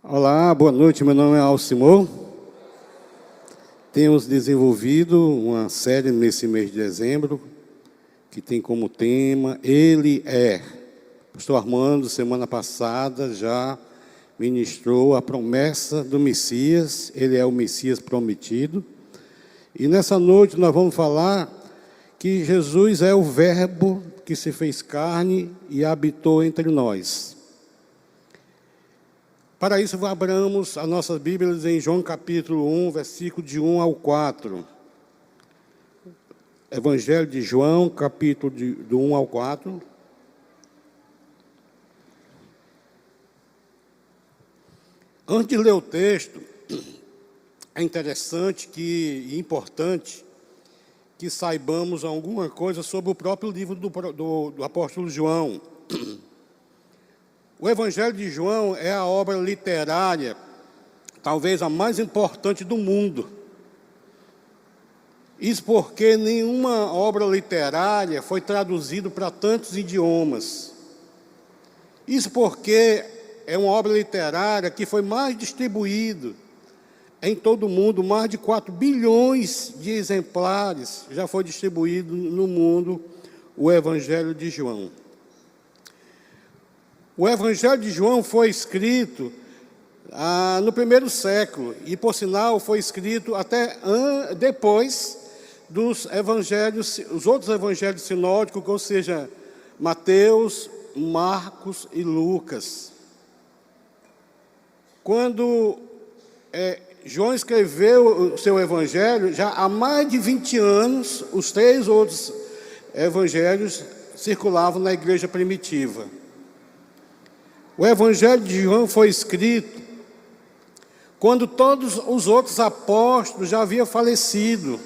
Olá, boa noite, meu nome é Alcimor. Temos desenvolvido uma série nesse mês de dezembro, que tem como tema Ele é. O pastor Armando, semana passada, já ministrou a promessa do Messias. Ele é o Messias prometido. E nessa noite nós vamos falar que Jesus é o Verbo que se fez carne e habitou entre nós. Para isso, abramos as nossas Bíblias em João capítulo 1, versículo de 1 ao 4. Evangelho de João, capítulo do 1 ao 4. Antes de ler o texto, é interessante e importante que saibamos alguma coisa sobre o próprio livro do apóstolo João. O Evangelho de João é a obra literária, talvez a mais importante do mundo. Isso porque nenhuma obra literária foi traduzida para tantos idiomas. Isso porque é uma obra literária que foi mais distribuída em todo o mundo. Mais de 4 bilhões de exemplares já foi distribuído no mundo o Evangelho de João. O Evangelho de João foi escrito no primeiro século, e, por sinal, foi escrito até depois dos evangelhos, os outros evangelhos sinóticos, ou seja, Mateus, Marcos e Lucas. Quando João escreveu o seu evangelho, já há mais de 20 anos, os 3 outros evangelhos circulavam na igreja primitiva. O Evangelho de João foi escrito quando todos os outros apóstolos já haviam falecido,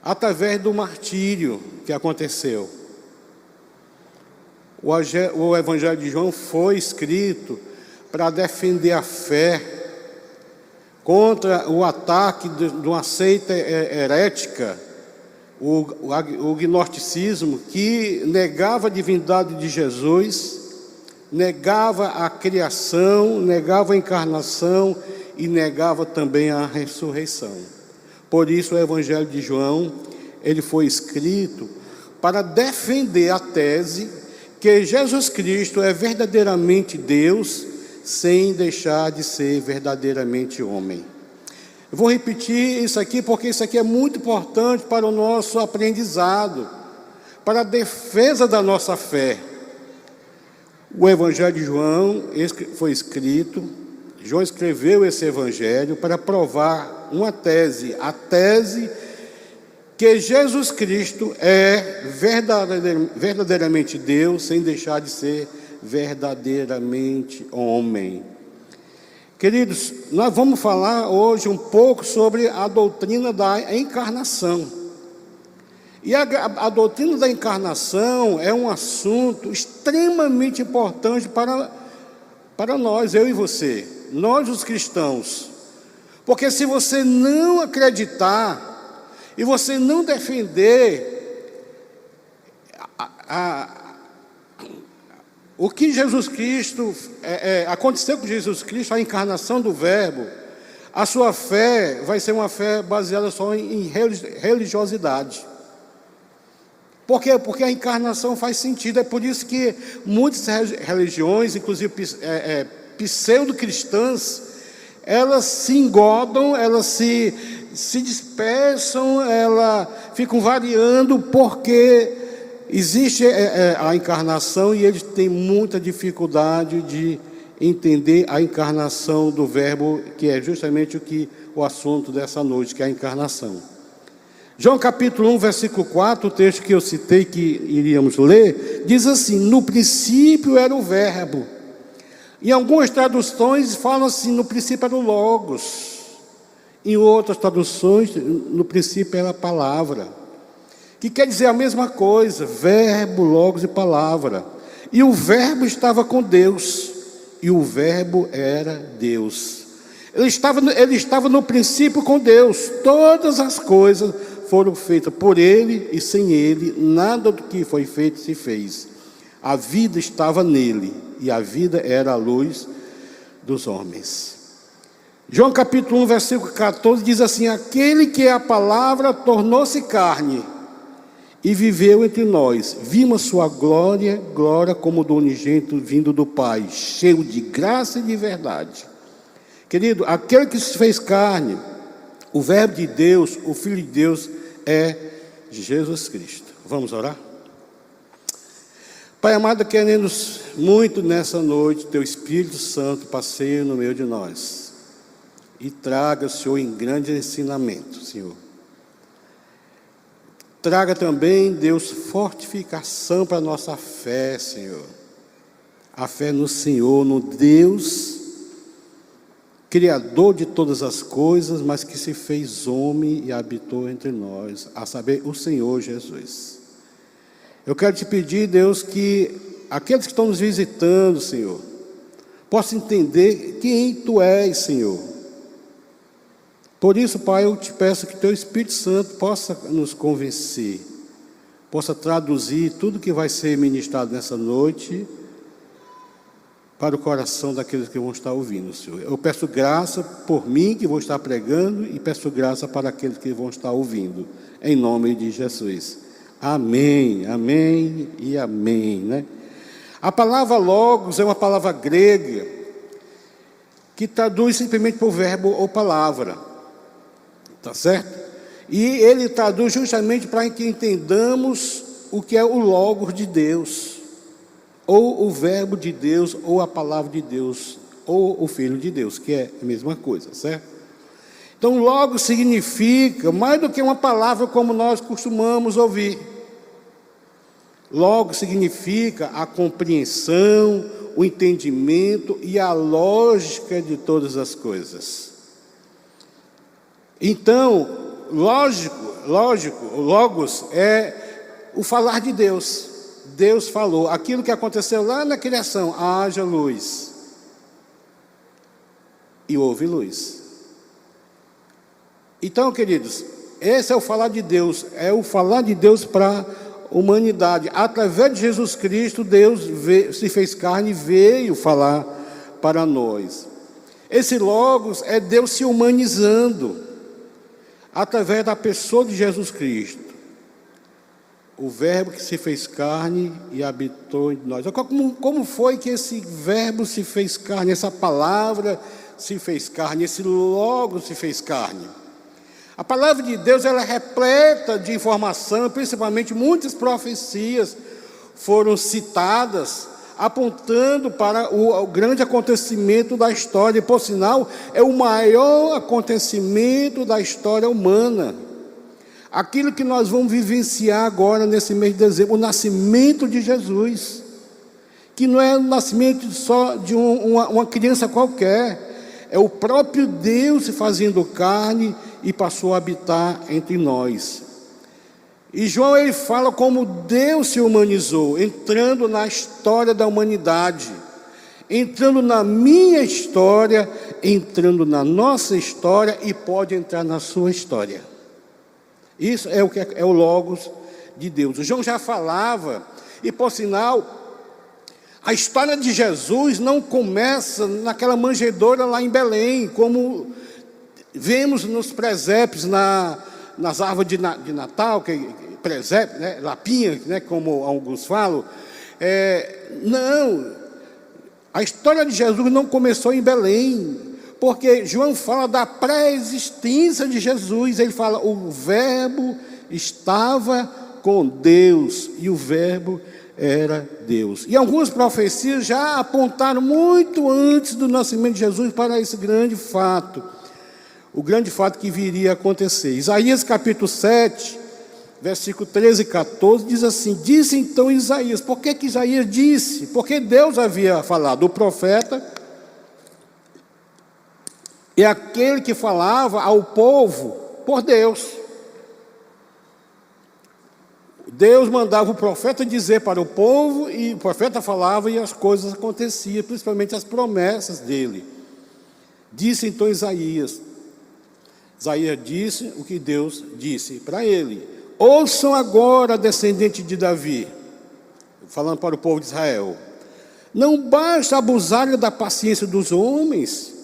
através do martírio que aconteceu. O Evangelho de João foi escrito para defender a fé contra o ataque de uma seita herética, o gnosticismo, que negava a divindade de Jesus, negava a criação, negava a encarnação e negava também a ressurreição. Por isso o Evangelho de João, ele foi escrito para defender a tese que Jesus Cristo é verdadeiramente Deus, sem deixar de ser verdadeiramente homem. Eu vou repetir isso aqui porque isso aqui é muito importante para o nosso aprendizado, para a defesa da nossa fé. O Evangelho de João foi escrito, João escreveu esse Evangelho para provar uma tese, a tese que Jesus Cristo é verdadeiramente Deus, sem deixar de ser verdadeiramente homem. Queridos, nós vamos falar hoje um pouco sobre a doutrina da encarnação. E a doutrina da encarnação é um assunto extremamente importante para nós, eu e você, nós os cristãos. Porque se você não acreditar e você não defender o que Jesus Cristo, aconteceu com Jesus Cristo, a encarnação do Verbo, a sua fé vai ser uma fé baseada só em religiosidade. Por quê? Porque a encarnação faz sentido. É por isso que muitas religiões, inclusive pseudo-cristãs, elas se engodam, elas se dispersam, elas ficam variando, porque existe a encarnação e eles têm muita dificuldade de entender a encarnação do Verbo, que é justamente o assunto dessa noite, que é a encarnação. João capítulo 1, versículo 4, o texto que eu citei, que iríamos ler, diz assim: no princípio era o Verbo. Em algumas traduções falam assim, no princípio era o Logos. Em outras traduções, no princípio era a palavra. Que quer dizer a mesma coisa, Verbo, Logos e palavra. E o Verbo estava com Deus, e o Verbo era Deus. Ele estava no princípio com Deus. Todas as coisas foram feitas por Ele, e sem Ele, nada do que foi feito se fez. A vida estava nele, e a vida era a luz dos homens. João capítulo 1, versículo 14 diz assim: aquele que é a palavra tornou-se carne e viveu entre nós. Vimos sua glória, glória como do unigênito vindo do Pai, cheio de graça e de verdade. Querido, aquele que se fez carne, o Verbo de Deus, o Filho de Deus, é Jesus Cristo. Vamos orar? Pai amado, queremos muito nessa noite, Teu Espírito Santo passeie no meio de nós e traga, Senhor, em grande ensinamento, Senhor. Traga também, Deus, fortificação para a nossa fé, Senhor. A fé no Senhor, no Deus Criador de todas as coisas, mas que se fez homem e habitou entre nós, a saber, o Senhor Jesus. Eu quero te pedir, Deus, que aqueles que estão nos visitando, Senhor, possam entender quem Tu és, Senhor. Por isso, Pai, eu te peço que Teu Espírito Santo possa nos convencer, possa traduzir tudo que vai ser ministrado nessa noite para o coração daqueles que vão estar ouvindo, Senhor. Eu peço graça por mim, que vou estar pregando, e peço graça para aqueles que vão estar ouvindo, em nome de Jesus. Amém, amém e amém, né? A palavra logos é uma palavra grega que traduz simplesmente por verbo ou palavra, tá certo? E ele traduz justamente para que entendamos o que é o logos de Deus, ou o verbo de Deus, ou a palavra de Deus, ou o Filho de Deus, que é a mesma coisa, certo? Então, logos significa mais do que uma palavra como nós costumamos ouvir. Logos significa a compreensão, o entendimento e a lógica de todas as coisas. Então, logos é o falar de Deus. Deus falou, aquilo que aconteceu lá na criação, haja luz, e houve luz. Então, queridos, esse é o falar de Deus, é o falar de Deus para a humanidade. Através de Jesus Cristo, Deus se fez carne e veio falar para nós. Esse logos é Deus se humanizando, através da pessoa de Jesus Cristo. O verbo que se fez carne e habitou em nós. Como foi que esse verbo se fez carne, essa palavra se fez carne, esse logo se fez carne? A palavra de Deus, ela é repleta de informação, principalmente muitas profecias foram citadas, apontando para o grande acontecimento da história. E, por sinal, é o maior acontecimento da história humana. Aquilo que nós vamos vivenciar agora nesse mês de dezembro, o nascimento de Jesus, que não é o nascimento só de uma criança qualquer, é o próprio Deus se fazendo carne e passou a habitar entre nós. E João, ele fala como Deus se humanizou, entrando na história da humanidade, entrando na minha história, entrando na nossa história e pode entrar na sua história. Isso é o que é o logos de Deus. O João já falava, e por sinal, a história de Jesus não começa naquela manjedoura lá em Belém, como vemos nos presépios, nas árvores de Natal, presépio, né, lapinha, né, como alguns falam. Não, a história de Jesus não começou em Belém, porque João fala da pré-existência de Jesus. Ele fala, o verbo estava com Deus, e o verbo era Deus. E algumas profecias já apontaram muito antes do nascimento de Jesus para esse grande fato, o grande fato que viria a acontecer. Isaías capítulo 7, versículo 13 e 14, diz assim, disse então Isaías. Por que Isaías disse? Porque Deus havia falado, o profeta é aquele que falava ao povo por Deus. Deus mandava o profeta dizer para o povo, e o profeta falava e as coisas aconteciam, principalmente as promessas dele. Disse então Isaías. Isaías disse o que Deus disse para ele. Ouçam agora, descendente de Davi, falando para o povo de Israel. Não basta abusar da paciência dos homens,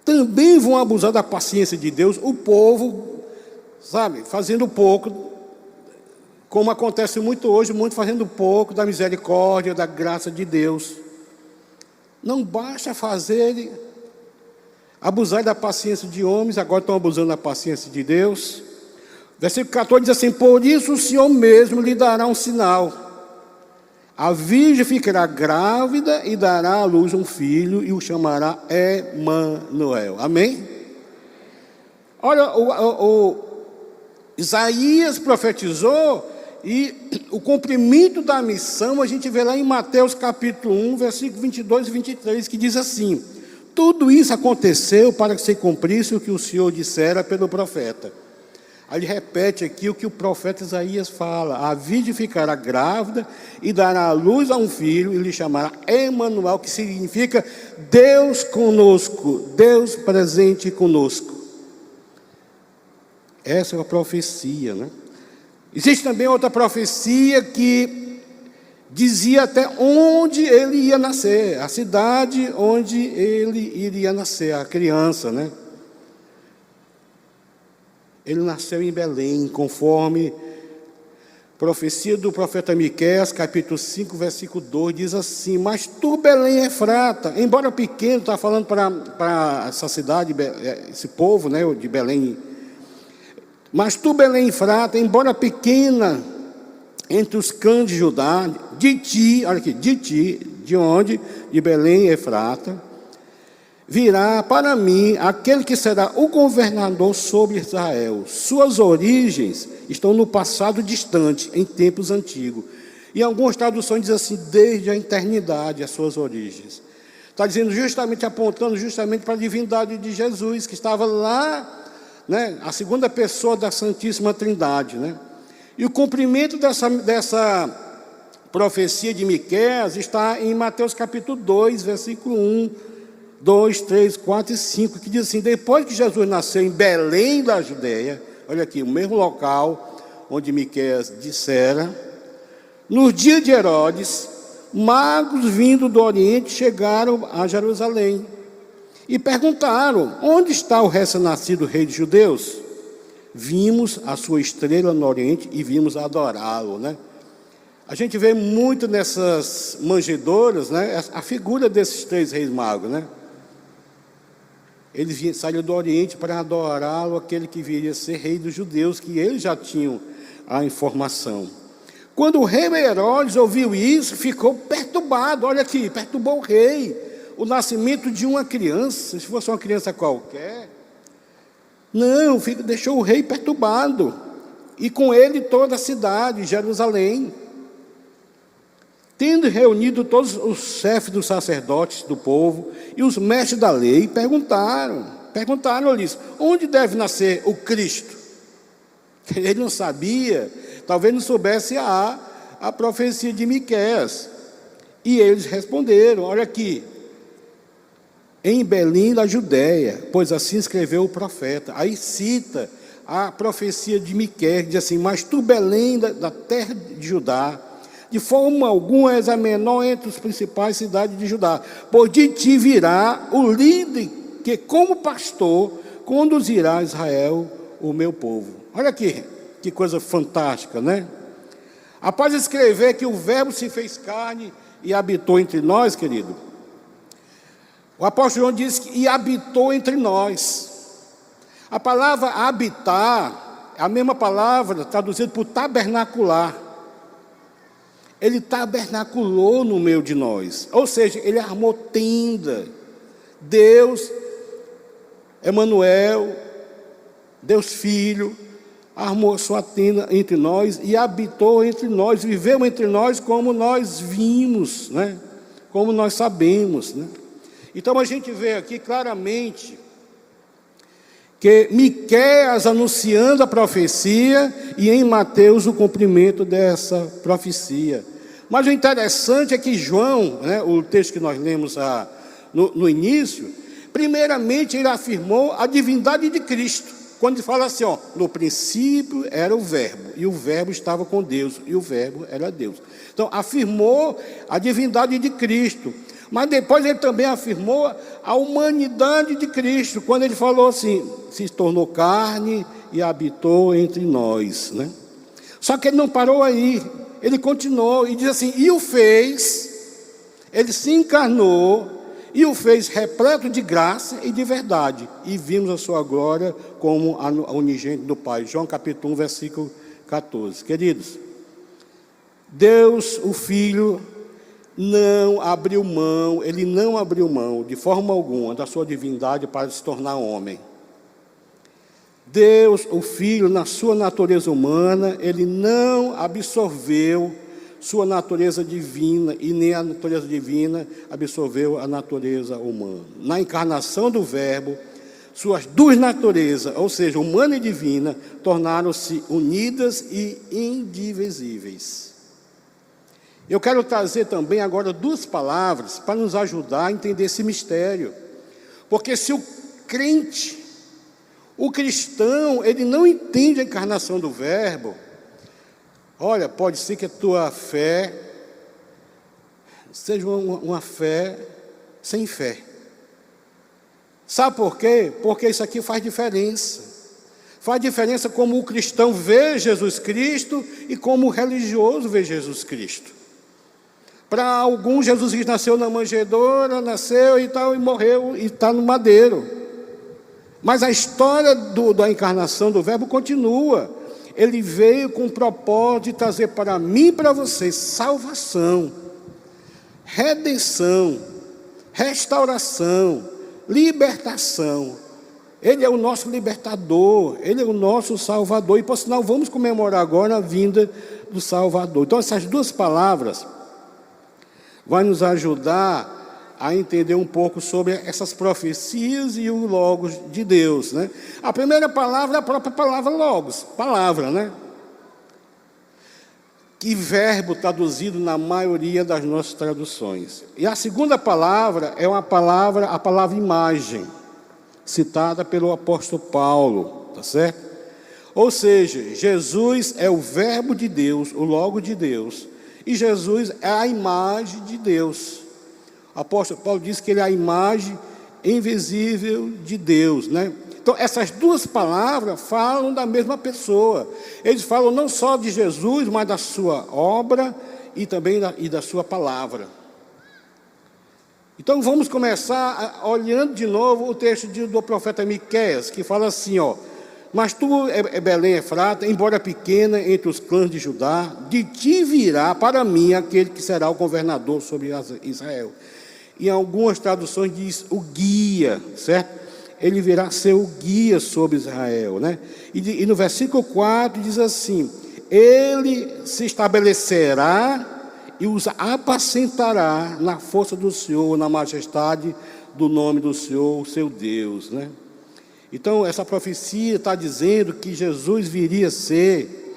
também vão abusar da paciência de Deus, o povo, sabe, fazendo pouco, como acontece muito hoje, muito fazendo pouco da misericórdia, da graça de Deus. Não basta abusar da paciência de homens, agora estão abusando da paciência de Deus. Versículo 14 diz assim: por isso o Senhor mesmo lhe dará um sinal. A virgem ficará grávida e dará à luz um filho e o chamará Emanuel. Amém? Olha, o Isaías profetizou, e o cumprimento da missão a gente vê lá em Mateus capítulo 1, versículo 22 e 23, que diz assim: tudo isso aconteceu para que se cumprisse o que o Senhor dissera pelo profeta. Aí ele repete aqui o que o profeta Isaías fala: a virgem ficará grávida e dará à luz a um filho e lhe chamará Emanuel, que significa Deus conosco, Deus presente conosco. Essa é uma profecia, né? Existe também outra profecia que dizia até onde ele ia nascer, a cidade onde ele iria nascer, a criança, né? Ele nasceu em Belém, conforme profecia do profeta Miqueias, capítulo 5, versículo 2, diz assim: mas tu, Belém Efrata, embora pequeno, está falando para essa cidade, esse povo, né, de Belém. Mas tu, Belém Efrata, embora pequena entre os cães de Judá, de ti, olha aqui, de onde? De Belém Efrata, virá para mim aquele que será o governador sobre Israel. Suas origens estão no passado distante, em tempos antigos. E algumas traduções dizem assim: desde a eternidade, as suas origens. Está dizendo justamente, apontando justamente para a divindade de Jesus, que estava lá, né, a segunda pessoa da Santíssima Trindade, né? E o cumprimento dessa profecia de Miqueias está em Mateus capítulo 2, versículo 1, 2, 3, 4 e 5, que diz assim: depois que Jesus nasceu em Belém da Judeia, olha aqui, o mesmo local onde Miqueias dissera, nos dias de Herodes, magos vindo do Oriente chegaram a Jerusalém e perguntaram: onde está o recém-nascido rei dos judeus? Vimos a sua estrela no Oriente e vimos adorá-lo, né? A gente vê muito nessas manjedouras, né, a figura desses três reis magos, né? Eles saíram do Oriente para adorá-lo, aquele que viria a ser rei dos judeus, que eles já tinham a informação. Quando o rei Herodes ouviu isso, ficou perturbado. Olha aqui, perturbou o rei. O nascimento de uma criança, se fosse uma criança qualquer, não, deixou o rei perturbado, e com ele toda a cidade, Jerusalém. Tendo reunido todos os chefes dos sacerdotes do povo e os mestres da lei, perguntaram-lhes: onde deve nascer o Cristo? Ele não sabia, talvez não soubesse a profecia de Miqueias. E eles responderam: olha aqui, em Belém da Judéia, pois assim escreveu o profeta. Aí cita a profecia de Miqueias, que diz assim: mas tu, Belém da terra de Judá, de forma alguma és a menor entre as principais cidades de Judá, pois de ti virá o líder que, como pastor, conduzirá a Israel, o meu povo. Olha aqui, que coisa fantástica, né? Após escrever que o verbo se fez carne e habitou entre nós, querido, o apóstolo João diz que e habitou entre nós. A palavra habitar é a mesma palavra traduzida por tabernacular. Ele tabernaculou no meio de nós, ou seja, ele armou tenda. Deus, Emanuel, Deus Filho, armou sua tenda entre nós e habitou entre nós, viveu entre nós como nós vimos, né? Como nós sabemos, né? Então a gente vê aqui claramente que Miqueias anunciando a profecia e em Mateus o cumprimento dessa profecia. Mas o interessante é que João, né, o texto que nós lemos no início, primeiramente ele afirmou a divindade de Cristo. quando ele fala assim, ó, no princípio era o verbo, e o verbo estava com Deus, e o verbo era Deus. Então, afirmou a divindade de Cristo, mas depois ele também afirmou a humanidade de Cristo, quando ele falou assim, se tornou carne e habitou entre nós, né? Só que ele não parou aí, ele continuou e diz assim, e o fez, ele se encarnou, e o fez repleto de graça e de verdade, e vimos a sua glória como a unigênito do Pai. João capítulo 1, versículo 14. Queridos, Deus, o Filho, não abriu mão, ele não abriu mão de forma alguma da sua divindade para se tornar homem. Deus, o Filho, na sua natureza humana, ele não absorveu sua natureza divina, e nem a natureza divina absorveu a natureza humana. Na encarnação do Verbo, suas duas naturezas, ou seja, humana e divina, tornaram-se unidas e indivisíveis. Eu quero trazer também agora duas palavras para nos ajudar a entender esse mistério. Porque se o crente, o cristão, ele não entende a encarnação do Verbo, olha, pode ser que a tua fé seja uma fé sem fé. Sabe por quê? Porque isso aqui faz diferença. Faz diferença como o cristão vê Jesus Cristo e como o religioso vê Jesus Cristo. Para alguns, Jesus Cristo nasceu na manjedoura, nasceu e tal, e morreu e está no madeiro. Mas a história da encarnação do Verbo continua. Ele veio com o propósito de trazer para mim e para você salvação, redenção, restauração, libertação. Ele é o nosso libertador, ele é o nosso salvador. E por sinal, vamos comemorar agora a vinda do Salvador. Então essas duas palavras vão nos ajudar a entender um pouco sobre essas profecias e o Logos de Deus, né? A primeira palavra é a própria palavra Logos, palavra, né? Que verbo traduzido na maioria das nossas traduções. E a segunda palavra é a palavra imagem, citada pelo apóstolo Paulo, tá certo? Ou seja, Jesus é o verbo de Deus, o Logo de Deus, e Jesus é a imagem de Deus. O apóstolo Paulo diz que ele é a imagem invisível de Deus, né? Então, essas duas palavras falam da mesma pessoa. Eles falam não só de Jesus, mas da sua obra e também da sua palavra. Então, vamos começar olhando de novo o texto do profeta Miqueias, que fala assim, ó: mas tu, Belém Efrata, embora pequena entre os clãs de Judá, de ti virá para mim aquele que será o governador sobre Israel. Em algumas traduções diz o guia, certo? Ele virá ser o guia sobre Israel, né? E no versículo 4 diz assim: ele se estabelecerá e os apacentará na força do Senhor, na majestade do nome do Senhor, o seu Deus, né? Então, essa profecia está dizendo que Jesus viria ser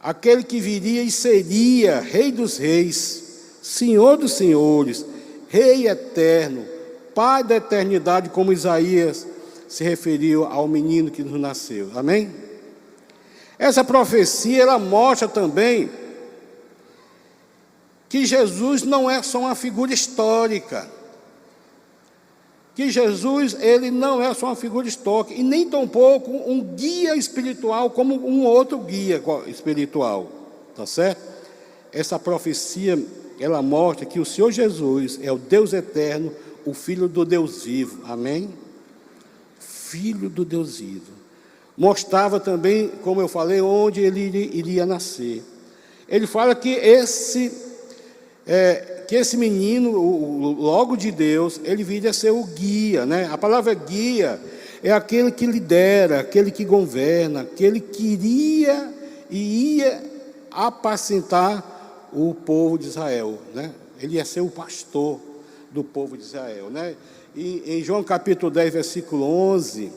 aquele que viria e seria Rei dos Reis, Senhor dos Senhores, Rei eterno, Pai da eternidade, como Isaías se referiu ao menino que nos nasceu. Amém? Essa profecia, ela mostra também que Jesus não é só uma figura histórica. Que Jesus, ele não é só uma figura histórica, e nem tampouco um guia espiritual como um outro guia espiritual, tá certo? Essa profecia, ela mostra que o Senhor Jesus é o Deus eterno, o Filho do Deus vivo, amém? Filho do Deus vivo. Mostrava também, como eu falei, onde ele iria nascer. Ele fala que esse menino, o Logo de Deus, ele viria ser o guia, né? A palavra guia é aquele que lidera, aquele que governa, aquele que iria e ia apacentar o povo de Israel, né? Ele ia ser o pastor do povo de Israel, né? E em João capítulo 10, versículo 11,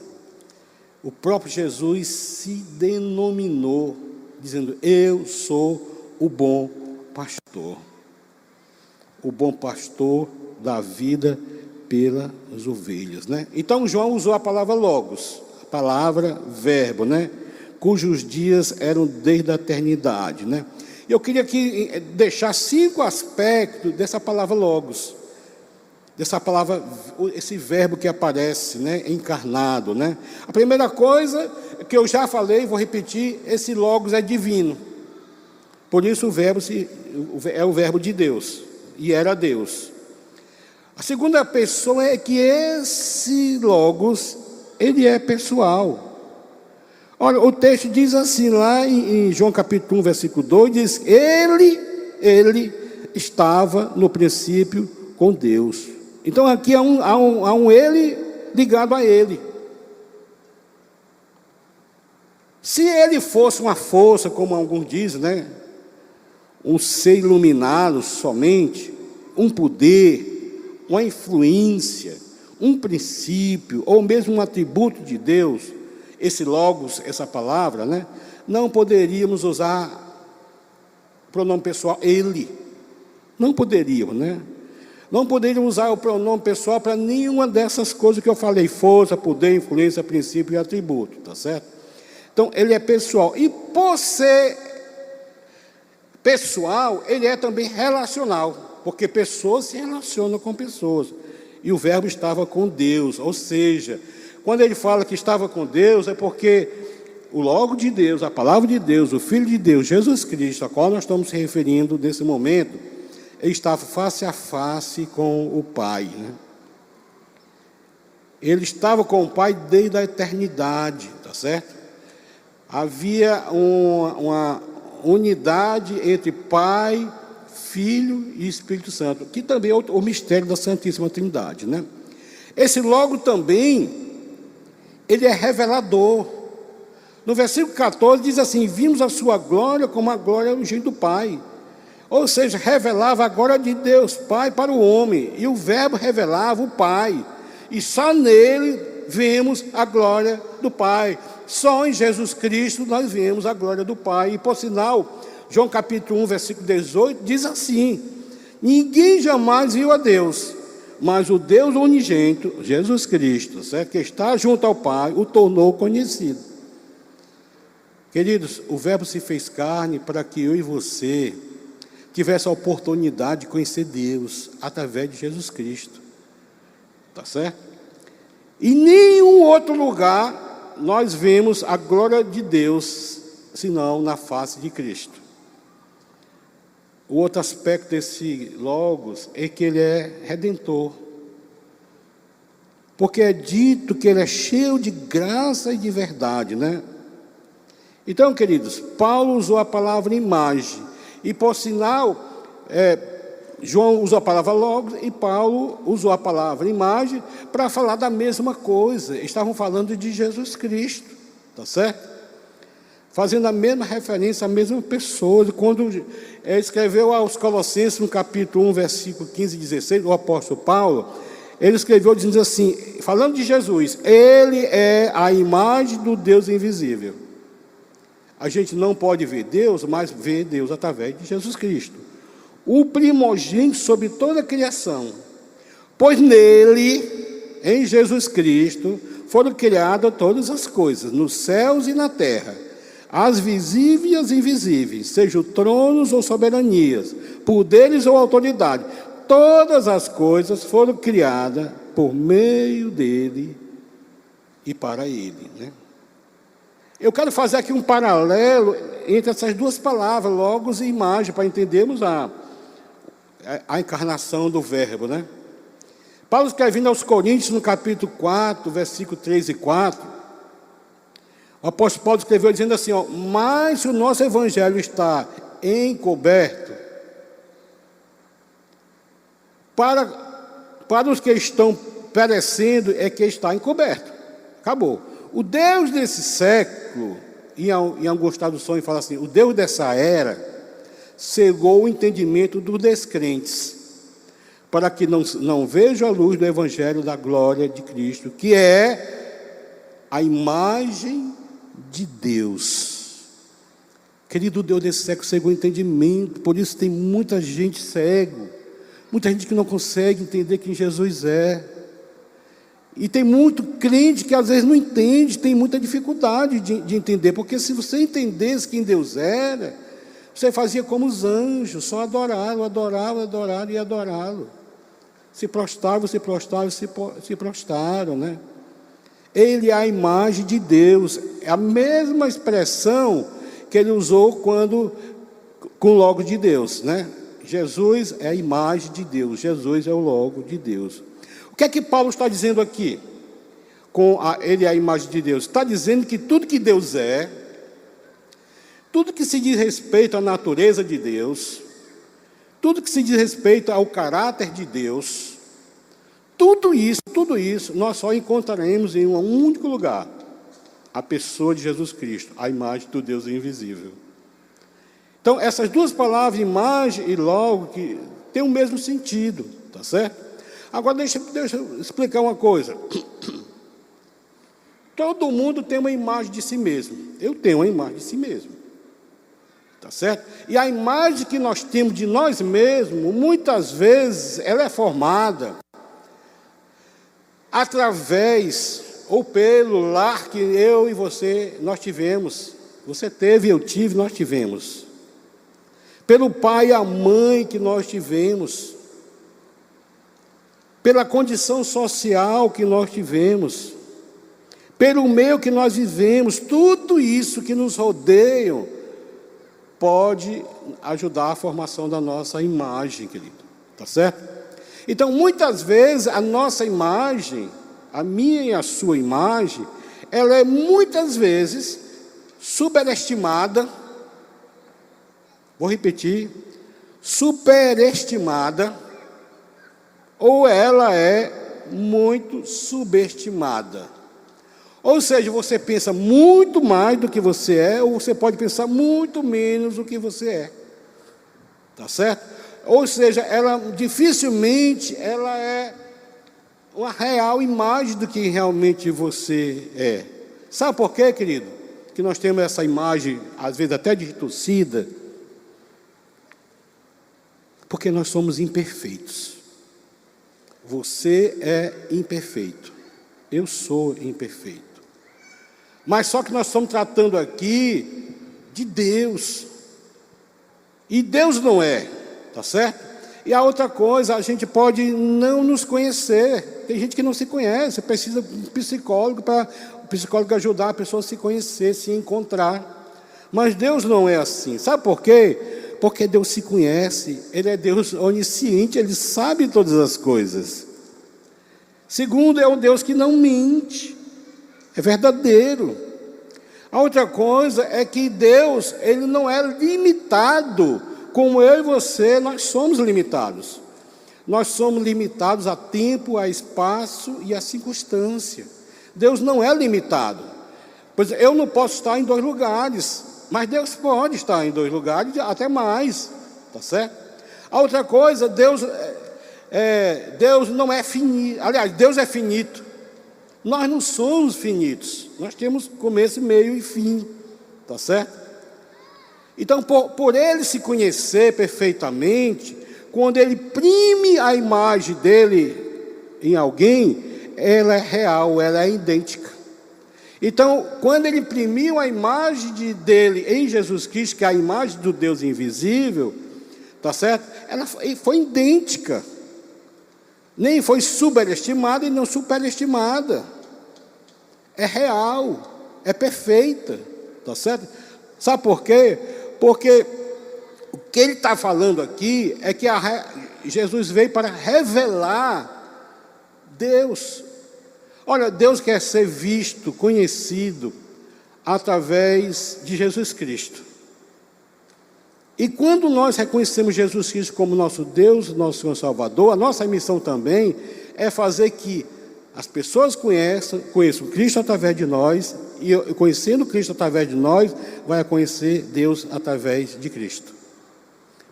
o próprio Jesus se denominou, dizendo: eu sou o bom pastor. O bom pastor dá vida pelas ovelhas, né? Então João usou a palavra logos, palavra verbo, né? Cujos dias eram desde a eternidade, né? Eu queria aqui deixar 5 aspectos dessa palavra logos, dessa palavra, esse verbo que aparece, né, encarnado, né? A primeira coisa que eu já falei, vou repetir, esse logos é divino. Por isso o verbo é o verbo de Deus, e era Deus. A segunda pessoa é que esse logos, ele é pessoal. Olha, o texto diz assim, lá em João capítulo 1, versículo 2, diz, ele estava no princípio com Deus. Então aqui há um ele ligado a ele. Se ele fosse uma força, como alguns dizem, né? Um ser iluminado somente, um poder, uma influência, um princípio, ou mesmo um atributo de Deus, esse logos, essa palavra, né? Não poderíamos usar o pronome pessoal ele. Não poderíamos, né? Não poderíamos usar o pronome pessoal para nenhuma dessas coisas que eu falei, força, poder, influência, princípio e atributo, tá certo? Então, ele é pessoal. E por ser pessoal, ele é também relacional, porque pessoas se relacionam com pessoas. E o verbo estava com Deus, ou seja, quando ele fala que estava com Deus, é porque o logo de Deus, a palavra de Deus, o Filho de Deus, Jesus Cristo, a qual nós estamos se referindo nesse momento, ele estava face a face com o Pai, né? Ele estava com o Pai desde a eternidade, tá certo? Havia uma unidade entre Pai, Filho e Espírito Santo, que também é o mistério da Santíssima Trindade, né? Esse logo também, ele é revelador. No versículo 14 diz assim, vimos a sua glória como a glória do Pai. Ou seja, revelava a glória de Deus Pai para o homem, e o verbo revelava o Pai, e só nele vemos a glória do Pai. Só em Jesus Cristo nós vemos a glória do Pai. E por sinal, João capítulo 1, versículo 18 diz assim, ninguém jamais viu a Deus, mas o Deus unigênito, Jesus Cristo, certo? Que está junto ao Pai, o tornou conhecido. Queridos, o verbo se fez carne para que eu e você tivesse a oportunidade de conhecer Deus através de Jesus Cristo, tá certo? Em nenhum outro lugar nós vemos a glória de Deus, senão na face de Cristo. O outro aspecto desse logos é que ele é redentor, porque é dito que ele é cheio de graça e de verdade, né? Então, queridos, Paulo usou a palavra imagem, e por sinal, João usou a palavra logos e Paulo usou a palavra imagem para falar da mesma coisa. Estavam falando de Jesus Cristo, tá certo? Fazendo a mesma referência à mesma pessoa. Quando escreveu aos Colossenses, no capítulo 1, versículo 15 e 16, o apóstolo Paulo, ele escreveu dizendo assim, falando de Jesus, ele é a imagem do Deus invisível. A gente não pode ver Deus, mas vê Deus através de Jesus Cristo, o primogênito sobre toda a criação, pois nele, em Jesus Cristo, foram criadas todas as coisas, nos céus e na terra, as visíveis e as invisíveis, sejam tronos ou soberanias, poderes ou autoridade, todas as coisas foram criadas por meio dele e para ele, né? Eu quero fazer aqui um paralelo entre essas duas palavras, logos e imagem, para entendermos a encarnação do verbo, né? Paulo escrevendo aos Coríntios, no capítulo 4, versículo 3 e 4, o apóstolo Paulo escreveu dizendo assim, ó, mas se o nosso evangelho está encoberto, para os que estão perecendo é que está encoberto. Acabou. O Deus desse século, em algumas traduções fala assim, o Deus dessa era, cegou o entendimento dos descrentes, para que não vejam a luz do evangelho da glória de Cristo, que é a imagem de Deus. Querido, Deus desse século cegou o entendimento, por isso tem muita gente cego, muita gente que não consegue entender quem Jesus é. E tem muito crente que às vezes não entende, tem muita dificuldade de entender, porque se você entendesse quem Deus era, você fazia como os anjos, só adorá-lo, adorá-lo, adorá-lo e adorá-lo. Se prostravam, se prostravam, se prostraram, né? Ele é a imagem de Deus, é a mesma expressão que ele usou com o logo de Deus, né? Jesus é a imagem de Deus, Jesus é o logo de Deus. O que é que Paulo está dizendo aqui? Ele é a imagem de Deus. Está dizendo que tudo que Deus é, tudo que se diz respeito à natureza de Deus, tudo que se diz respeito ao caráter de Deus, tudo isso nós só encontraremos em um único lugar: a pessoa de Jesus Cristo, a imagem do Deus invisível. Então, essas duas palavras, imagem e logo, que têm o mesmo sentido, tá certo? Agora, deixa eu explicar uma coisa. Todo mundo tem uma imagem de si mesmo. Eu tenho uma imagem de si mesmo. Tá certo? E a imagem que nós temos de nós mesmos, muitas vezes, ela é formada através ou pelo lar que eu e você, nós tivemos. Você teve, eu tive, nós tivemos. Pelo pai e a mãe que nós tivemos. Pela condição social que nós tivemos, pelo meio que nós vivemos, tudo isso que nos rodeia pode ajudar a formação da nossa imagem, querido, tá certo? Então, muitas vezes, a nossa imagem, a minha e a sua imagem, ela é muitas vezes superestimada, vou repetir, superestimada, ou ela é muito subestimada. Ou seja, você pensa muito mais do que você é, ou você pode pensar muito menos do que você é. Tá certo? Ou seja, ela dificilmente ela é uma real imagem do que realmente você é. Sabe por quê, querido? Que nós temos essa imagem, às vezes até distorcida. Porque nós somos imperfeitos. Você é imperfeito. Eu sou imperfeito. Mas só que nós estamos tratando aqui de Deus. E Deus não é, tá certo? E a outra coisa, a gente pode não nos conhecer. Tem gente que não se conhece, precisa de um psicólogo para o psicólogo ajudar a pessoa a se conhecer, se encontrar. Mas Deus não é assim. Sabe por quê? Porque Deus se conhece, Ele é Deus onisciente, Ele sabe todas as coisas. Segundo, é um Deus que não mente, é verdadeiro. A outra coisa é que Deus, Ele não é limitado, como eu e você, nós somos limitados. Nós somos limitados a tempo, a espaço e a circunstância. Deus não é limitado. Pois eu não posso estar em 2 lugares, mas Deus pode estar em 2 lugares, até mais, tá certo? A outra coisa, Deus não é finito, aliás, Deus é finito. Nós não somos finitos, nós temos começo, meio e fim, tá certo? Então, por Ele se conhecer perfeitamente, quando Ele imprime a imagem dEle em alguém, ela é real, ela é idêntica. Então, quando Ele imprimiu a imagem dEle em Jesus Cristo, que é a imagem do Deus invisível, tá certo? Ela foi idêntica. Nem foi superestimada e não superestimada. É real, é perfeita, tá certo? Sabe por quê? Porque o que ele está falando aqui é que Jesus veio para revelar Deus. Olha, Deus quer ser visto, conhecido, através de Jesus Cristo. E quando nós reconhecemos Jesus Cristo como nosso Deus, nosso Senhor Salvador, a nossa missão também é fazer que as pessoas conheçam Cristo através de nós, e conhecendo Cristo através de nós, vai conhecer Deus através de Cristo.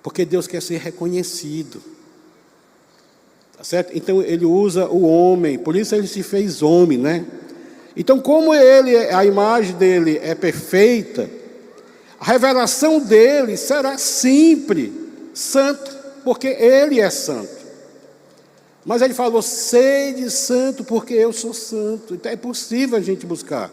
Porque Deus quer ser reconhecido. Tá certo? Então Ele usa o homem, por isso Ele se fez homem, né? Então, como a imagem dEle é perfeita, a revelação dEle será sempre santo, porque Ele é santo. Mas ele falou: sede santo, porque eu sou santo. Então é possível a gente buscar.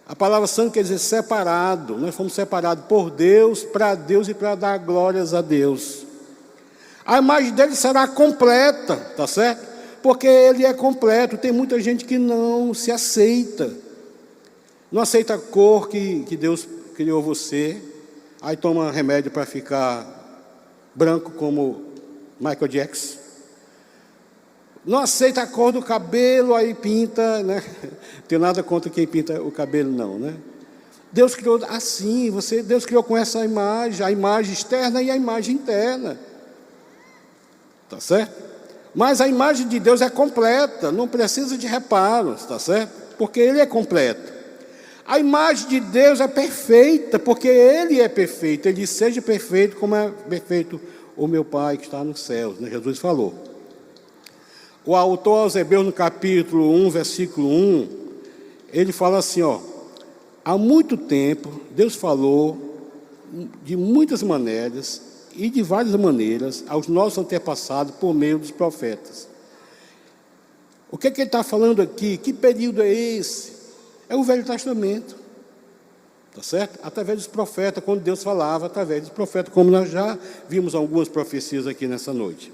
A palavra santo quer dizer separado. Nós fomos separados por Deus, para Deus e para dar glórias a Deus. A imagem dele será completa, tá certo? Porque ele é completo. Tem muita gente que não se aceita. Não aceita a cor que Deus criou você. Aí toma remédio para ficar branco como Michael Jackson. Não aceita a cor do cabelo, aí pinta, né? Não tem nada contra quem pinta o cabelo, não, né? Deus criou assim, Deus criou com essa imagem, a imagem externa e a imagem interna. Tá certo? Mas a imagem de Deus é completa, não precisa de reparos, tá certo? Porque Ele é completo. A imagem de Deus é perfeita, porque Ele é perfeito. Ele diz: seja perfeito como é perfeito o meu Pai que está nos céus, né? Jesus falou. O autor aos Hebreus, no capítulo 1, versículo 1, ele fala assim, ó: há muito tempo Deus falou de muitas maneiras e de várias maneiras aos nossos antepassados por meio dos profetas. O que ele está falando aqui? Que período é esse? É o Velho Testamento, tá certo? Através dos profetas, quando Deus falava através dos profetas, como nós já vimos algumas profecias aqui nessa noite.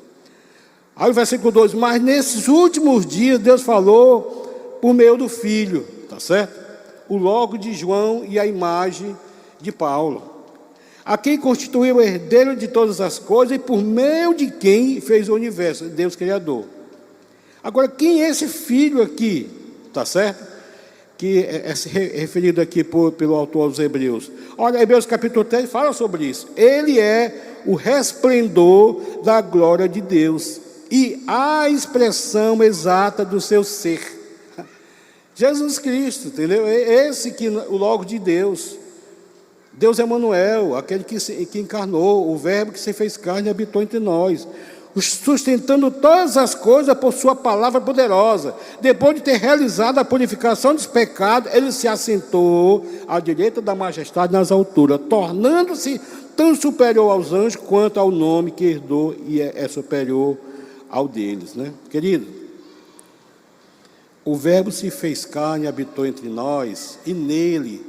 Aí o versículo 2: mas nesses últimos dias Deus falou por meio do Filho, tá certo? O logo de João e a imagem de Paulo, a quem constituiu o herdeiro de todas as coisas e por meio de quem fez o universo, Deus Criador. Agora, quem é esse Filho aqui, tá certo? Que é referido aqui pelo autor dos Hebreus. Olha, Hebreus capítulo 3 fala sobre isso. Ele é o resplendor da glória de Deus e a expressão exata do seu ser. Jesus Cristo, entendeu? Esse que o logo de Deus. Deus Emanuel, aquele que encarnou, o verbo que se fez carne e habitou entre nós, sustentando todas as coisas por sua palavra poderosa. Depois de ter realizado a purificação dos pecados, ele se assentou à direita da majestade nas alturas, tornando-se tão superior aos anjos quanto ao nome que herdou e é superior ao deles, né? Querido, o verbo se fez carne e habitou entre nós, e nele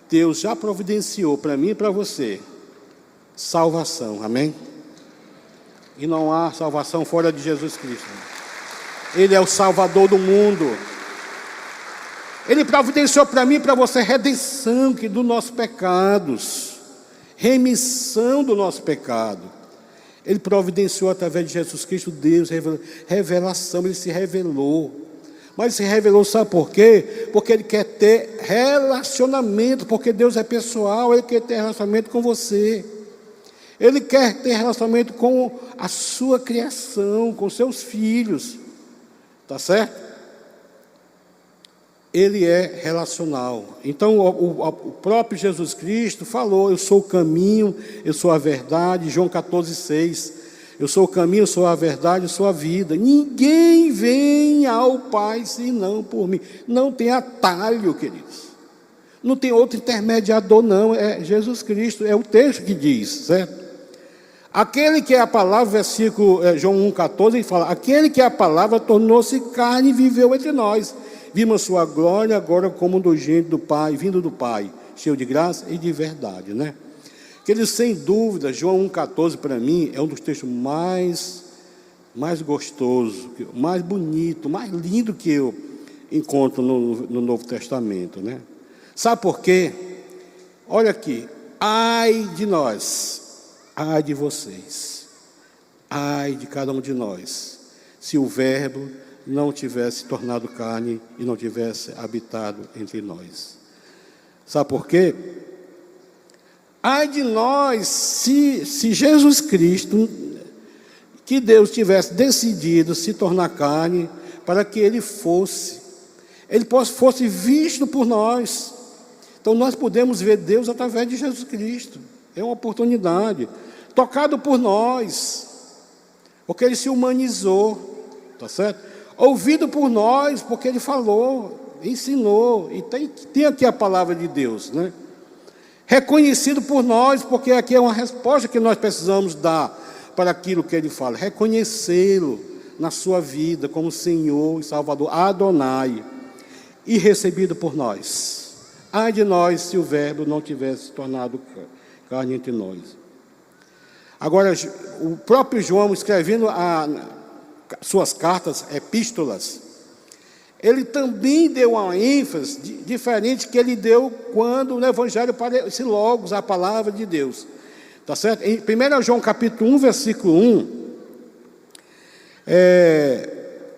Deus já providenciou para mim e para você salvação, amém? E não há salvação fora de Jesus Cristo. Ele é o Salvador do mundo. Ele providenciou para mim e para você redenção dos nossos pecados, remissão do nosso pecado. Ele providenciou através de Jesus Cristo, Deus, revelação, Ele se revelou. Mas se revelou, sabe por quê? Porque Ele quer ter relacionamento, porque Deus é pessoal, Ele quer ter relacionamento com você. Ele quer ter relacionamento com a sua criação, com seus filhos, tá certo? Ele é relacional. Então o próprio Jesus Cristo falou: eu sou o caminho, eu sou a verdade. João 14,6. Eu sou o caminho, eu sou a verdade, eu sou a vida. Ninguém vem ao Pai senão por mim. Não tem atalho, queridos. Não tem outro intermediador, não. É Jesus Cristo, é o texto que diz, certo? Aquele que é a palavra, versículo João 1,14, ele fala: aquele que é a palavra tornou-se carne e viveu entre nós. Vimos sua glória agora como do gênero do Pai, vindo do Pai, cheio de graça e de verdade, né? Aquele, sem dúvida, João 1,14 para mim é um dos textos mais gostoso, mais bonito, mais lindo que eu encontro no Novo Testamento, né? Sabe por quê? Olha aqui: ai de nós, ai de vocês, ai de cada um de nós, se o verbo não tivesse tornado carne e não tivesse habitado entre nós. Sabe por quê? Ai de nós, se Jesus Cristo, que Deus tivesse decidido se tornar carne, para que Ele fosse visto por nós. Então nós podemos ver Deus através de Jesus Cristo. É uma oportunidade. Tocado por nós, porque Ele se humanizou, tá certo? Ouvido por nós, porque Ele falou, ensinou, e tem aqui a palavra de Deus, né? Reconhecido por nós, porque aqui é uma resposta que nós precisamos dar para aquilo que Ele fala, reconhecê-lo, na sua vida como Senhor e Salvador, Adonai, e recebido por nós. Ai de nós se o Verbo não tivesse tornado carne entre nós. Agora, o próprio João, escrevendo suas cartas, epístolas, ele também deu uma ênfase diferente que ele deu quando no Evangelho parece Logos, a palavra de Deus. Tá certo? Em 1 João capítulo 1, versículo 1,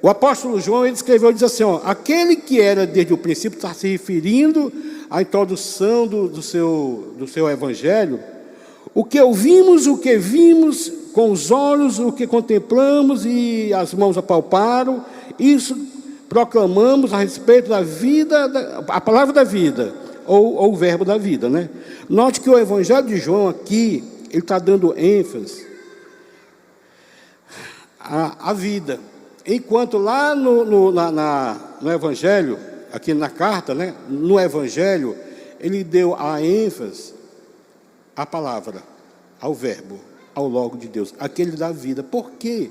o apóstolo João, ele escreveu, diz assim, aquele que era desde o princípio, está se referindo à introdução do seu Evangelho, o que ouvimos, o que vimos com os olhos, o que contemplamos e as mãos apalparam, isso proclamamos a respeito da vida, a palavra da vida, ou o verbo da vida, né? Note que o Evangelho de João aqui, ele está dando ênfase à vida. Enquanto lá no Evangelho, aqui na carta, né? No Evangelho, ele deu a ênfase à palavra, ao verbo, ao logo de Deus, aquele da vida. Por quê?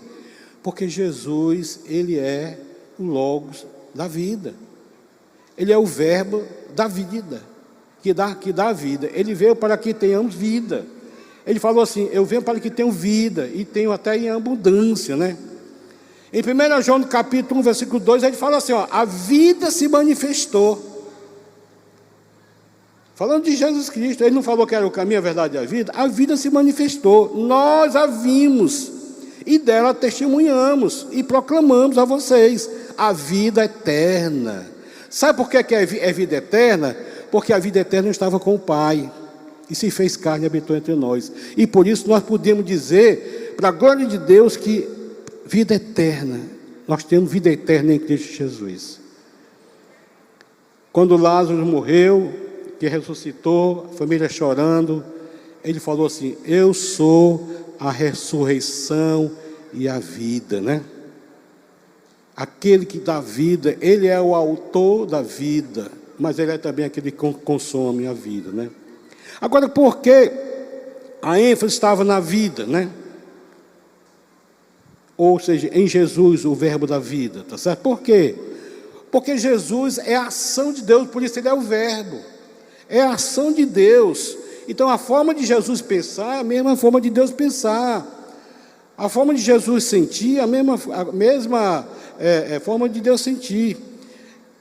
Porque Jesus, ele é o logos da vida. Ele é o verbo da vida, que dá vida. Ele veio para que tenhamos vida. Ele falou assim, eu venho para que tenham vida, e tenho até em abundância, né? Em 1 João, no capítulo 1, versículo 2, ele fala assim, a vida se manifestou. Falando de Jesus Cristo, ele não falou que era o caminho, a verdade e a vida se manifestou. Nós a vimos, e dela testemunhamos, e proclamamos a vocês a vida eterna. Sabe por que é vida eterna? Porque a vida eterna estava com o Pai, e se fez carne e habitou entre nós. E por isso nós podemos dizer, para a glória de Deus, que vida eterna, nós temos vida eterna em Cristo Jesus. Quando Lázaro morreu, que ressuscitou, a família chorando, ele falou assim, eu sou a ressurreição e a vida, né? Aquele que dá vida, ele é o autor da vida, mas ele é também aquele que consome a vida, né? Agora, por que a ênfase estava na vida, né? Ou seja, em Jesus, o verbo da vida, tá certo? Por quê? Porque Jesus é a ação de Deus, por isso ele é o verbo. É a ação de Deus. Então, a forma de Jesus pensar é a mesma forma de Deus pensar. A forma de Jesus sentir é a mesma forma de Deus sentir.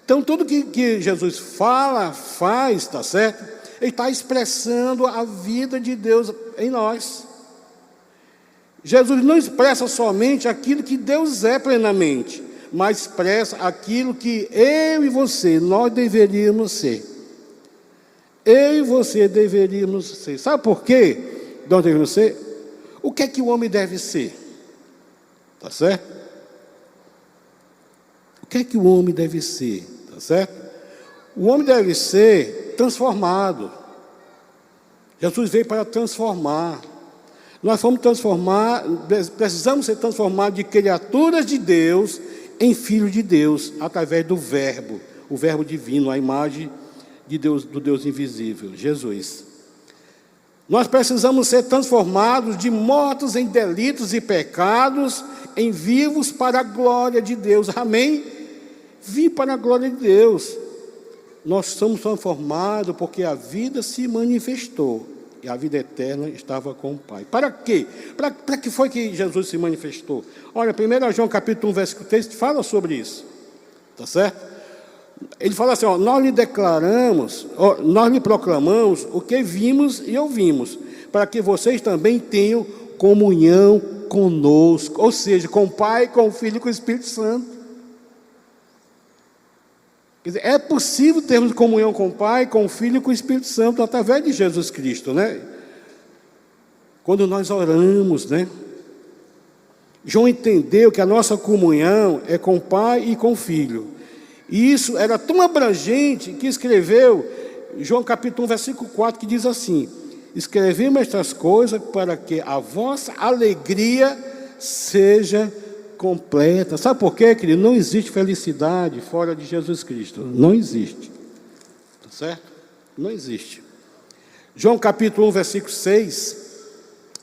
Então, tudo que Jesus fala, faz, tá certo? Ele está expressando a vida de Deus em nós. Jesus não expressa somente aquilo que Deus é plenamente, mas expressa aquilo que eu e você, nós deveríamos ser. Eu e você deveríamos ser. Sabe por quê? Nós deveríamos ser? O que é que o homem deve ser? Tá certo? O que é que o homem deve ser? Tá certo? O homem deve ser transformado. Jesus veio para transformar. Nós fomos precisamos ser transformados de criaturas de Deus em filhos de Deus, através do verbo, o verbo divino, a imagem de Deus, do Deus invisível, Jesus. Nós precisamos ser transformados de mortos em delitos e pecados, em vivos para a glória de Deus. Amém? Vivos para a glória de Deus. Nós somos transformados porque a vida se manifestou. E a vida eterna estava com o Pai. Para quê? Para que foi que Jesus se manifestou? Olha, 1 João capítulo 1, versículo 3, fala sobre isso. Tá certo? Ele fala assim, nós lhe proclamamos o que vimos e ouvimos, para que vocês também tenham comunhão conosco, ou seja, com o Pai, com o Filho e com o Espírito Santo. Quer dizer, é possível termos comunhão com o Pai, com o Filho e com o Espírito Santo, através de Jesus Cristo, né? Quando nós oramos, né? João entendeu que a nossa comunhão é com o Pai e com o Filho. E isso era tão abrangente que escreveu, João capítulo 1, versículo 4, que diz assim, escrevemos estas coisas para que a vossa alegria seja completa. Sabe por quê, querido? Não existe felicidade fora de Jesus Cristo. Não existe. Tá certo? Não existe. João capítulo 1, versículo 6,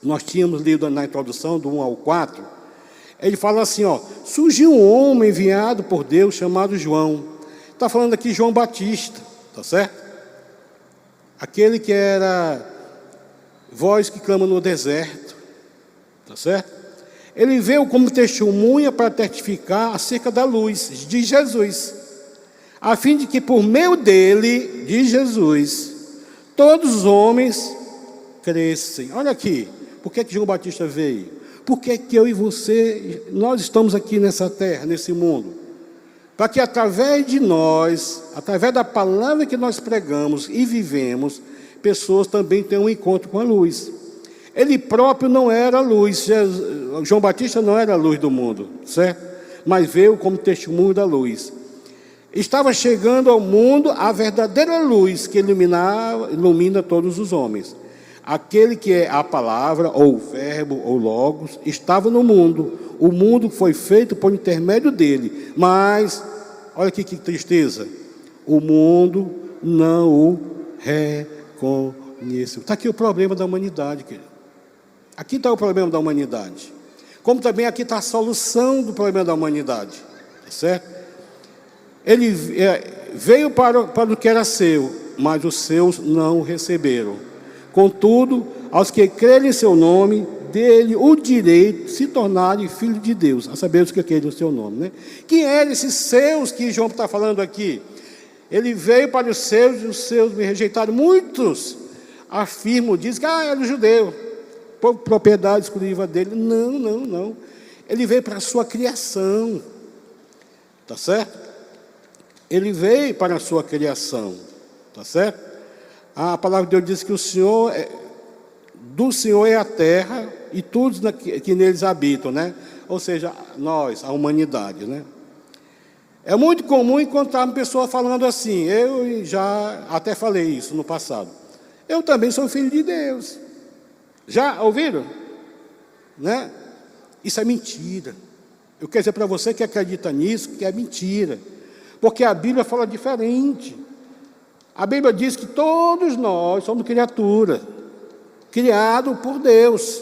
nós tínhamos lido na introdução, do 1 ao 4, Ele fala assim, ó, surgiu um homem enviado por Deus chamado João. Está falando aqui João Batista, tá certo? Aquele que era voz que clama no deserto, tá certo? Ele veio como testemunha para testificar acerca da luz de Jesus, a fim de que por meio dele, de Jesus, todos os homens crescem. Olha aqui, por que João Batista veio? Por que eu e você, nós estamos aqui nessa terra, nesse mundo? Para que através de nós, através da palavra que nós pregamos e vivemos, pessoas também tenham um encontro com a luz. Ele próprio não era a luz, João Batista não era a luz do mundo, certo? Mas veio como testemunho da luz. Estava chegando ao mundo a verdadeira luz que ilumina todos os homens. Aquele que é a palavra, ou o verbo, ou logos, estava no mundo. O mundo foi feito por intermédio dele. Mas, olha aqui que tristeza, o mundo não o reconheceu. Está aqui o problema da humanidade, querido. Aqui está o problema da humanidade. Como também aqui está a solução do problema da humanidade. Certo? Ele veio para o que era seu, mas os seus não o receberam. Contudo, aos que crerem em seu nome, dele o direito de se tornarem filhos de Deus, a saber os que creem no seu nome, né? Quem eram esses seus que João está falando aqui? Ele veio para os seus e os seus me rejeitaram. Muitos afirmam, dizem que era judeu, por propriedade exclusiva dele. Não. Ele veio para a sua criação, tá certo? Ele veio para a sua criação, tá certo? A palavra de Deus diz que do Senhor é a terra e todos que neles habitam, né? Ou seja, nós, a humanidade, né? É muito comum encontrar uma pessoa falando assim, eu já até falei isso no passado, eu também sou filho de Deus. Já ouviram? Né? Isso é mentira. Eu quero dizer para você que acredita nisso, que é mentira. Porque a Bíblia fala diferente. A Bíblia diz que todos nós somos criaturas, criados por Deus.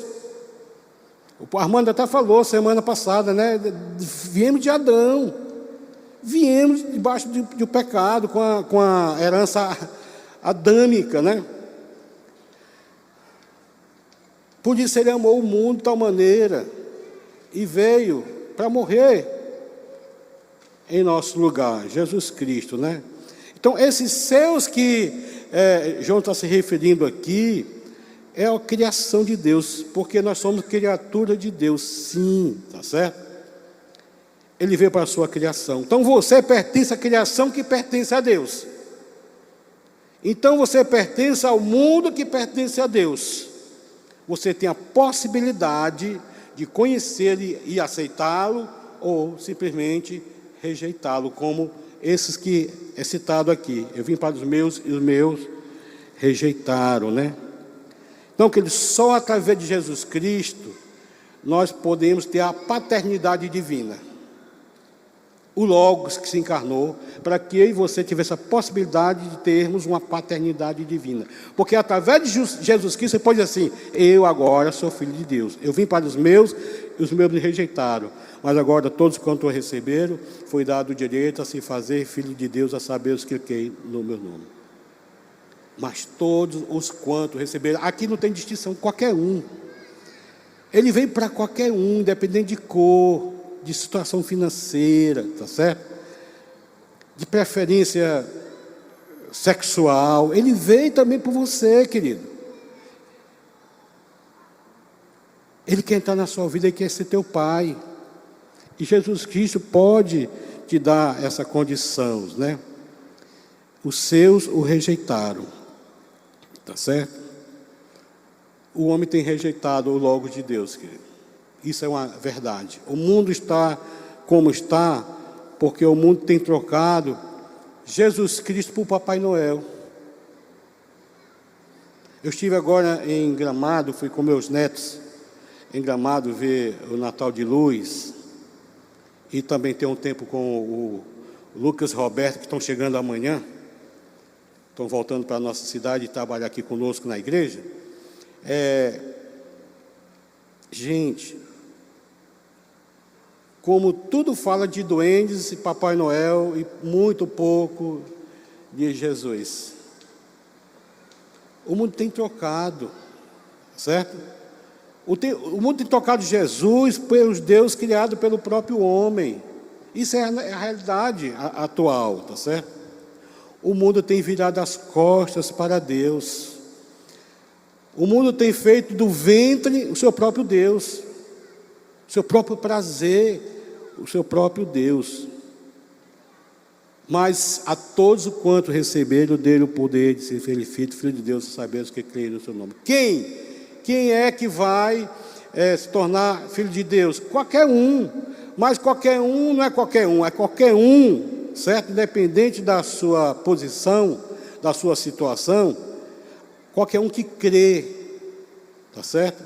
O Armando até falou semana passada, né? Viemos de Adão. Viemos debaixo do pecado, com a herança adâmica, né? Por isso ele amou o mundo de tal maneira e veio para morrer em nosso lugar, Jesus Cristo, né? Então, esses seus que João está se referindo aqui, é a criação de Deus, porque nós somos criatura de Deus, sim, tá certo? Ele veio para a sua criação. Então, você pertence à criação que pertence a Deus. Então, você pertence ao mundo que pertence a Deus. Você tem a possibilidade de conhecê-lo e aceitá-lo, ou simplesmente rejeitá-lo, como esses que é citado aqui. Eu vim para os meus e os meus rejeitaram, né? Então, que só através de Jesus Cristo nós podemos ter a paternidade divina. O Logos que se encarnou, para que eu e você tivesse a possibilidade de termos uma paternidade divina. Porque através de Jesus Cristo, você pode dizer assim, eu agora sou filho de Deus. Eu vim para os meus e os meus me rejeitaram. Mas agora todos quanto o receberam, foi dado o direito a se fazer filho de Deus, a saber os que creem no meu nome. Mas todos os quanto receberam, aqui não tem distinção, qualquer um. Ele vem para qualquer um, independente de cor, de situação financeira, tá certo? De preferência sexual. Ele veio também por você, querido. Ele quer entrar na sua vida, ele quer ser teu pai. E Jesus Cristo pode te dar essa condição, né? Os seus o rejeitaram, tá certo? O homem tem rejeitado o Logos de Deus, querido. Isso é uma verdade. O mundo está como está, porque o mundo tem trocado Jesus Cristo por Papai Noel. Eu estive agora em Gramado, fui com meus netos em Gramado ver o Natal de Luz. E também ter um tempo com o Lucas e Roberto, que estão chegando amanhã. Estão voltando para a nossa cidade e trabalhar aqui conosco na igreja. Gente, como tudo fala de duendes e Papai Noel e muito pouco de Jesus. O mundo tem trocado, certo? O mundo tem trocado Jesus pelos Deus criado pelo próprio homem. Isso é a realidade atual, tá certo? O mundo tem virado as costas para Deus. O mundo tem feito do ventre o seu próprio Deus, o seu próprio prazer, o seu próprio Deus. Mas a todos quanto receberam dele o poder de ser filho de Deus, saber os que creem no seu nome. Quem é que vai se tornar filho de Deus? Qualquer um. Mas qualquer um não é qualquer um, é qualquer um, certo? Independente da sua posição, da sua situação, qualquer um que crê, tá certo?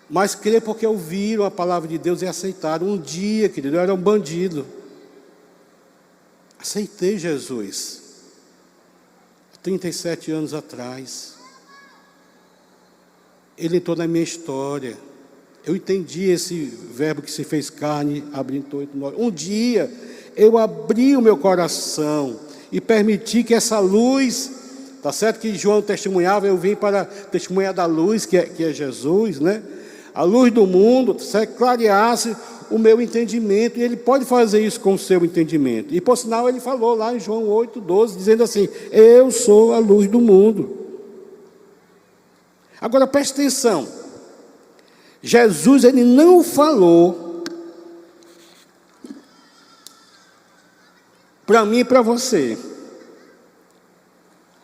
Mas crê porque ouviram a palavra de Deus e aceitaram. Um dia, querido, eu era um bandido. Aceitei Jesus, 37 anos atrás. Ele entrou na minha história. Eu entendi esse verbo que se fez carne, abrindo 8, 9. Um dia, eu abri o meu coração e permiti que essa luz, tá certo? Que João testemunhava, eu vim para testemunhar da luz, que é Jesus, né? A luz do mundo, certo? Clareasse o meu entendimento, e Ele pode fazer isso com o seu entendimento. E por sinal, Ele falou lá em João 8:12, dizendo assim: eu sou a luz do mundo. Agora preste atenção, Jesus, Ele não falou para mim e para você,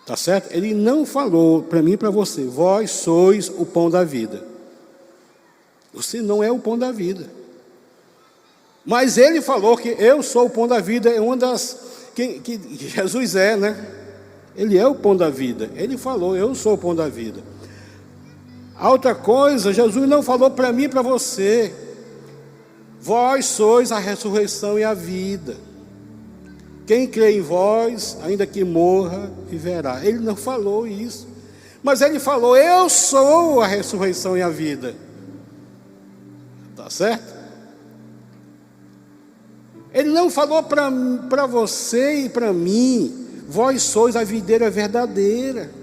tá certo? Ele não falou para mim e para você: vós sois o pão da vida. Você não é o pão da vida. Mas Ele falou que eu sou o pão da vida, é uma das que Jesus é, né? Ele é o pão da vida. Ele falou: eu sou o pão da vida. A outra coisa, Jesus não falou para mim e para você: vós sois a ressurreição e a vida. Quem crê em vós, ainda que morra, viverá. Ele não falou isso. Mas Ele falou: eu sou a ressurreição e a vida. Tá certo? Ele não falou para você e para mim: vós sois a videira verdadeira.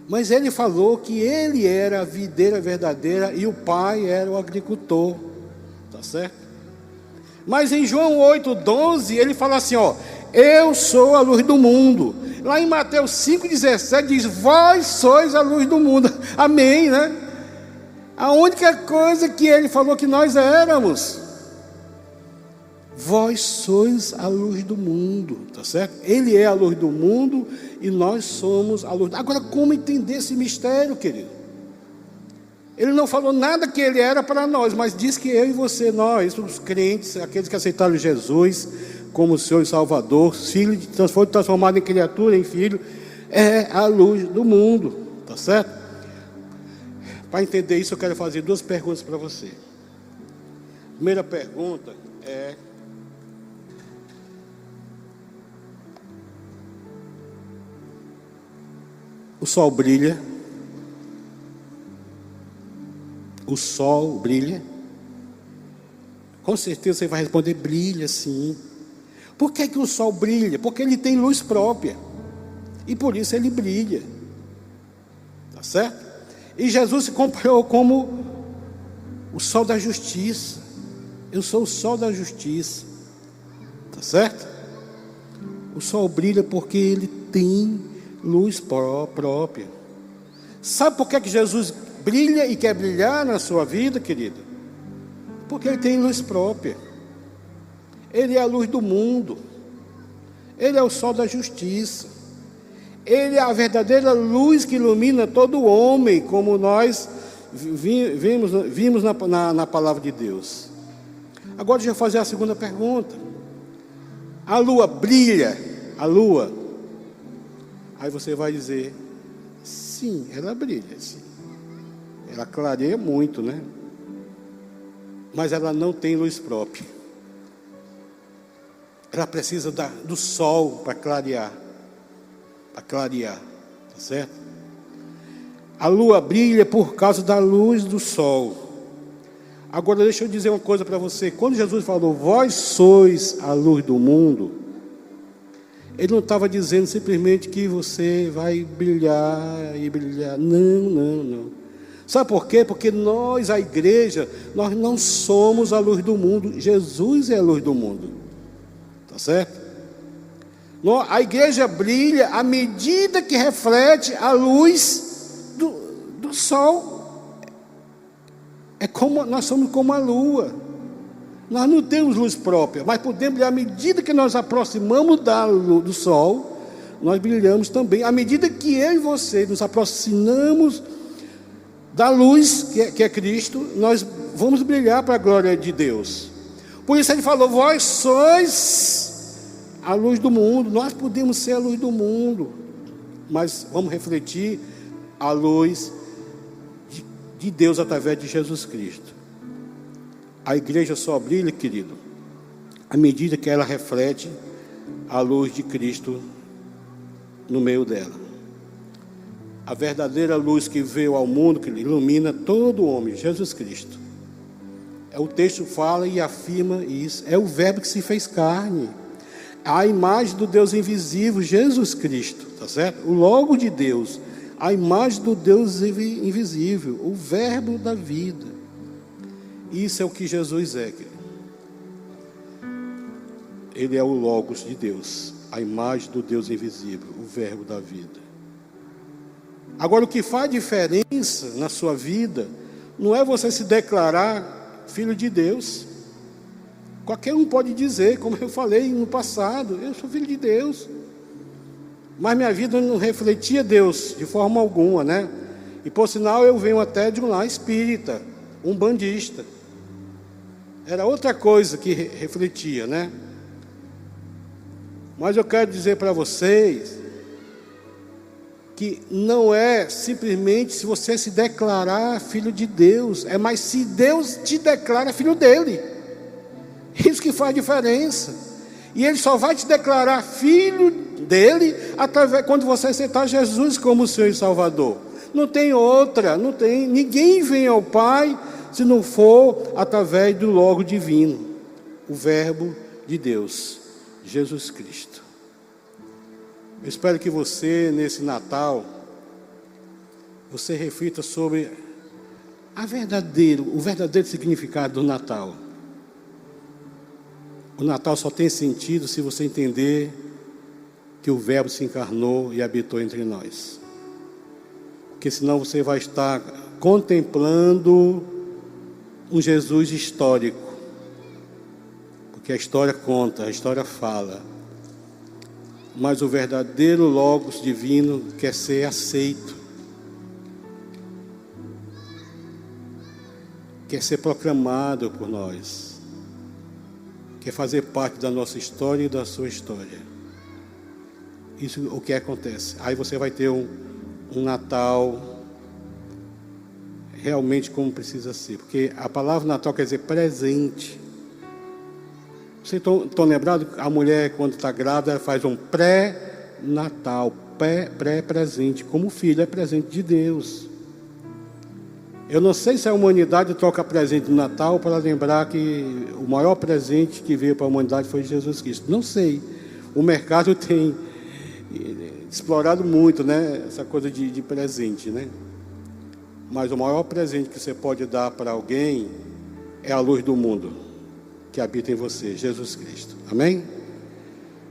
Mas Ele falou que Ele era a videira verdadeira e o Pai era o agricultor. Tá certo? Mas em João 8:12, Ele fala assim, ó: eu sou a luz do mundo. Lá em Mateus 5:17 diz: vós sois a luz do mundo. Amém, né? A única coisa que Ele falou que nós éramos: vós sois a luz do mundo, tá certo? Ele é a luz do mundo e nós somos a luz. Agora, como entender esse mistério, querido? Ele não falou nada que Ele era para nós, mas diz que eu e você, nós, os crentes, aqueles que aceitaram Jesus como Senhor e Salvador, filho, foi transformado em criatura, em filho, é a luz do mundo, tá certo? Para entender isso, eu quero fazer 2 perguntas para você. Primeira pergunta é: o sol brilha? O sol brilha? Com certeza você vai responder: brilha sim. Por que o sol brilha? Porque ele tem luz própria, e por isso ele brilha. Tá certo? E Jesus se comparou como o sol da justiça. Eu sou o sol da justiça. Tá certo? O sol brilha porque ele tem luz própria. Sabe por que Jesus brilha e quer brilhar na sua vida, querido? Porque ele tem luz própria. Ele é a luz do mundo. Ele é o sol da justiça. Ele é a verdadeira luz que ilumina todo homem, como nós vimos na palavra de Deus. Agora deixa eu fazer a segunda pergunta. A lua brilha? A lua? Aí você vai dizer: sim, ela brilha, sim. Ela clareia muito, né? Mas ela não tem luz própria. Ela precisa do sol para clarear. Para clarear, tá certo? A lua brilha por causa da luz do sol. Agora deixa eu dizer uma coisa para você. Quando Jesus falou, vós sois a luz do mundo, Ele não estava dizendo simplesmente que você vai brilhar e brilhar. Não, não, não. Sabe por quê? Porque nós, a igreja, nós não somos a luz do mundo. Jesus é a luz do mundo. Tá certo? A igreja brilha à medida que reflete a luz do sol. Nós somos como a lua. Nós não temos luz própria, mas podemos brilhar à medida que nós aproximamos do sol, nós brilhamos também. À medida que eu e você nos aproximamos da luz, que é Cristo, nós vamos brilhar para a glória de Deus. Por isso Ele falou, vós sois a luz do mundo. Nós podemos ser a luz do mundo, mas vamos refletir a luz de Deus através de Jesus Cristo. A igreja só brilha, querido, à medida que ela reflete a luz de Cristo no meio dela. A verdadeira luz que veio ao mundo, que ilumina todo homem, Jesus Cristo. O texto fala e afirma isso. É o verbo que se fez carne. A imagem do Deus invisível, Jesus Cristo, tá certo? O logo de Deus, a imagem do Deus invisível, o verbo da vida. Isso é o que Jesus é, querido. Ele é o logos de Deus, a imagem do Deus invisível, o verbo da vida. Agora, o que faz diferença na sua vida não é você se declarar filho de Deus. Qualquer um pode dizer, como eu falei no passado, eu sou filho de Deus. Mas minha vida não refletia Deus de forma alguma, né? E por sinal eu venho até de um lar espírita, umbandista. Era outra coisa que refletia, né? Mas eu quero dizer para vocês que não é simplesmente se você se declarar filho de Deus, é mais se Deus te declara filho dele. Isso que faz diferença. E Ele só vai te declarar filho dele quando você aceitar Jesus como Senhor e Salvador. Não tem outra, não tem. Ninguém vem ao Pai se não for através do Logo Divino, o Verbo de Deus, Jesus Cristo. Eu espero que você, nesse Natal, você reflita sobre o verdadeiro significado do Natal. O Natal só tem sentido se você entender que o Verbo se encarnou e habitou entre nós. Porque senão você vai estar contemplando um Jesus histórico. Porque a história conta, a história fala. Mas o verdadeiro Logos divino quer ser aceito. Quer ser proclamado por nós. Quer fazer parte da nossa história e da sua história. Isso é o que acontece. Aí você vai ter um Natal realmente como precisa ser. Porque a palavra Natal quer dizer presente. Vocês estão lembrados? A mulher, quando está grávida, ela faz um pré-natal, pré-presente. Como o filho é presente de Deus. Eu não sei se a humanidade troca presente no Natal para lembrar que o maior presente que veio para a humanidade foi Jesus Cristo. Não sei. O mercado tem explorado muito, né, essa coisa de presente, né? Mas o maior presente que você pode dar para alguém é a luz do mundo que habita em você, Jesus Cristo. Amém?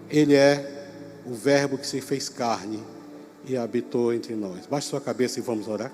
Ele é o Verbo que se fez carne e habitou entre nós. Baixe sua cabeça e vamos orar.